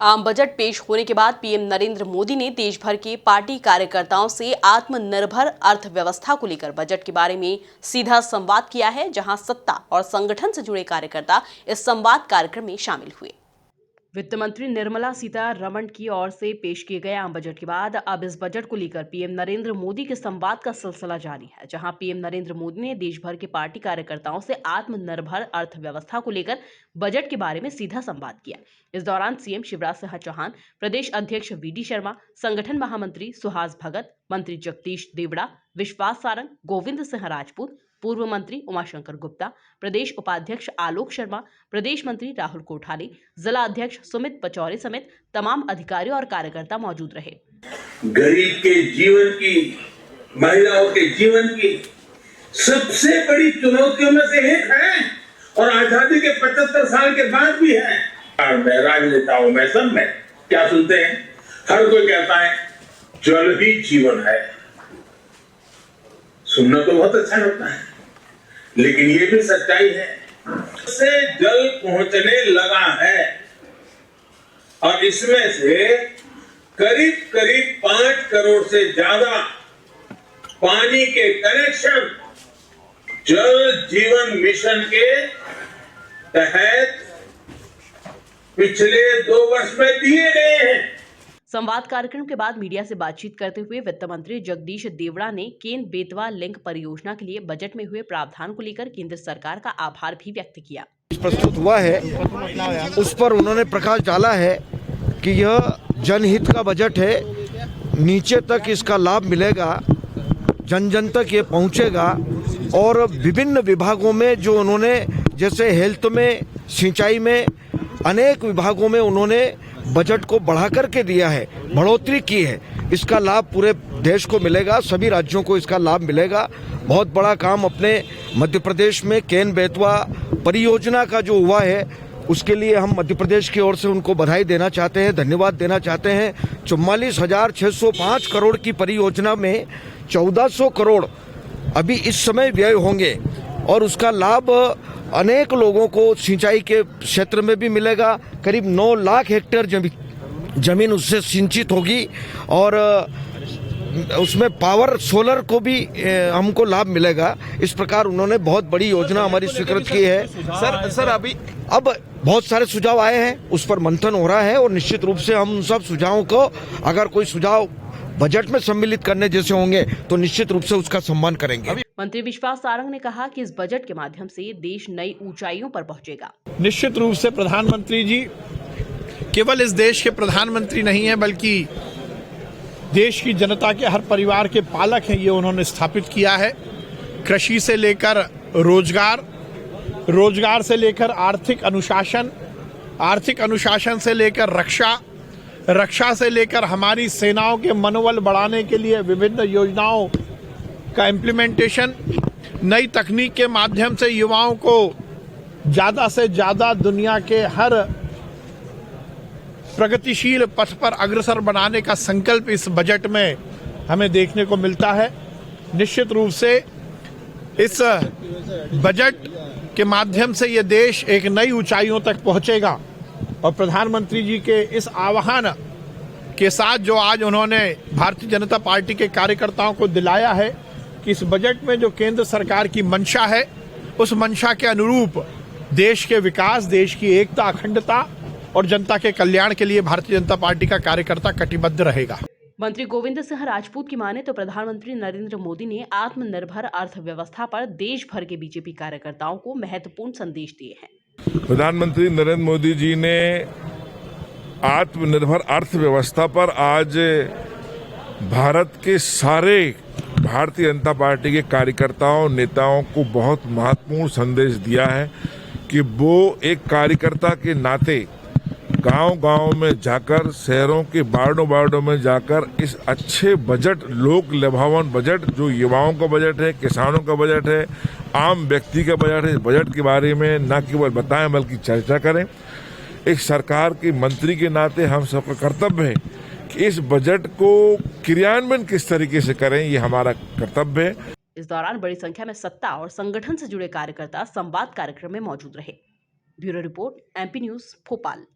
आम बजट पेश होने के बाद पीएम नरेंद्र मोदी ने देश भर के पार्टी कार्यकर्ताओं से आत्मनिर्भर अर्थव्यवस्था को लेकर बजट के बारे में सीधा संवाद किया है, जहां सत्ता और संगठन से जुड़े कार्यकर्ता इस संवाद कार्यक्रम में शामिल हुए। वित्त मंत्री निर्मला सीतारमण की ओर से पेश किए गए आम बजट के बाद अब इस बजट को लेकर पीएम नरेंद्र मोदी के संवाद का सिलसिला जारी है, जहां पीएम नरेंद्र मोदी ने देश भर के पार्टी कार्यकर्ताओं से आत्मनिर्भर अर्थव्यवस्था को लेकर बजट के बारे में सीधा संवाद किया। इस दौरान सीएम शिवराज सिंह चौहान, प्रदेश अध्यक्ष वीडी शर्मा, संगठन महामंत्री सुहास भगत, मंत्री जगदीश देवड़ा, विश्वास सारंग, गोविंद सिंह राजपूत, पूर्व मंत्री उमाशंकर गुप्ता, प्रदेश उपाध्यक्ष आलोक शर्मा, प्रदेश मंत्री राहुल कोठारी, जिला अध्यक्ष सुमित पचौरी समेत तमाम अधिकारी और कार्यकर्ता मौजूद रहे। गरीब के जीवन की, महिलाओं के जीवन की सबसे बड़ी चुनौतियों में से एक है और आजादी के 75 साल के बाद भी है। राजनेताओं में सब में क्या सुनते हैं? हर कोई कहता है जल ही जीवन है। सुनना तो बहुत अच्छा लगता है, लेकिन ये भी सच्चाई है से जल पहुंचने लगा है और इसमें से करीब करीब 5 करोड़ से ज्यादा पानी के कनेक्शन जल जीवन मिशन के तहत पिछले 2 वर्ष में दिए गए हैं। संवाद कार्यक्रम के बाद मीडिया से बातचीत करते हुए वित्त मंत्री जगदीश देवड़ा ने केन बेतवा लिंक परियोजना के लिए बजट में हुए प्रावधान को लेकर केंद्र सरकार का आभार भी व्यक्त किया। प्रस्तुत हुआ है उस पर उन्होंने प्रकाश डाला है कि यह जनहित का बजट है, नीचे तक इसका लाभ मिलेगा, जन जन तक ये पहुंचेगा और विभिन्न विभागों में जो उन्होंने, जैसे हेल्थ में, सिंचाई में, अनेक विभागों में उन्होंने बजट को बढ़ा करके दिया है, बढ़ोतरी की है। इसका लाभ पूरे देश को मिलेगा, सभी राज्यों को इसका लाभ मिलेगा। बहुत बड़ा काम अपने मध्य प्रदेश में केन बेतवा परियोजना का जो हुआ है, उसके लिए हम मध्य प्रदेश की ओर से उनको बधाई देना चाहते हैं, धन्यवाद देना चाहते हैं। 44,605 करोड़ की परियोजना में 1400 करोड़ अभी इस समय व्यय होंगे और उसका लाभ अनेक लोगों को सिंचाई के क्षेत्र में भी मिलेगा। करीब 9 लाख हेक्टेयर जमीन उससे सिंचित होगी और उसमें पावर सोलर को भी हमको लाभ मिलेगा। इस प्रकार उन्होंने बहुत बड़ी योजना हमारी स्वीकृत की है। सर अभी अब बहुत सारे सुझाव आए हैं, उस पर मंथन हो रहा है और निश्चित रूप से हम उन सब सुझावों को, अगर कोई सुझाव बजट में सम्मिलित करने जैसे होंगे तो निश्चित रूप से उसका सम्मान करेंगे। मंत्री विश्वास सारंग ने कहा कि इस बजट के माध्यम से देश नई ऊंचाइयों पर पहुंचेगा। निश्चित रूप से प्रधानमंत्री जी केवल इस देश के प्रधानमंत्री नहीं है, बल्कि देश की जनता के हर परिवार के पालक हैं, ये उन्होंने स्थापित किया है। कृषि से लेकर रोजगार, रोजगार से लेकर आर्थिक अनुशासन, आर्थिक अनुशासन से लेकर रक्षा, रक्षा से लेकर हमारी सेनाओं के मनोबल बढ़ाने के लिए विभिन्न योजनाओं का इम्प्लीमेंटेशन, नई तकनीक के माध्यम से युवाओं को ज़्यादा से ज़्यादा दुनिया के हर प्रगतिशील पथ पर अग्रसर बनाने का संकल्प इस बजट में हमें देखने को मिलता है। निश्चित रूप से इस बजट के माध्यम से ये देश एक नई ऊंचाइयों तक पहुंचेगा और प्रधानमंत्री जी के इस आह्वान के साथ जो आज उन्होंने भारतीय जनता पार्टी के कार्यकर्ताओं को दिलाया है कि इस बजट में जो केंद्र सरकार की मंशा है, उस मंशा के अनुरूप देश के विकास, देश की एकता, अखंडता और जनता के कल्याण के लिए भारतीय जनता पार्टी का कार्यकर्ता कटिबद्ध रहेगा। मंत्री गोविंद सिंह राजपूत की माने तो प्रधानमंत्री नरेंद्र मोदी ने आत्मनिर्भर अर्थव्यवस्था पर देश भर के बीजेपी कार्यकर्ताओं को महत्वपूर्ण संदेश दिए हैं। प्रधानमंत्री नरेंद्र मोदी जी ने आत्मनिर्भर अर्थव्यवस्था पर आज भारत के सारे भारतीय जनता पार्टी के कार्यकर्ताओं, नेताओं को बहुत महत्वपूर्ण संदेश दिया है कि वो एक कार्यकर्ता के नाते गांव-गांव में जाकर, शहरों के वार्डों में जाकर इस अच्छे बजट, लोक लुभावन बजट, जो युवाओं का बजट है, किसानों का बजट है, आम व्यक्ति का बजट है, बजट के बारे में न केवल बताएं बल्कि चर्चा करें। एक सरकार के मंत्री के नाते हम सबका कर्तव्य है कि इस बजट को क्रियान्वयन किस तरीके से करें, ये हमारा कर्तव्य है। इस दौरान बड़ी संख्या में सत्ता और संगठन से जुड़े कार्यकर्ता संवाद कार्यक्रम में मौजूद रहे। Bureau report, MP news, Bhopal.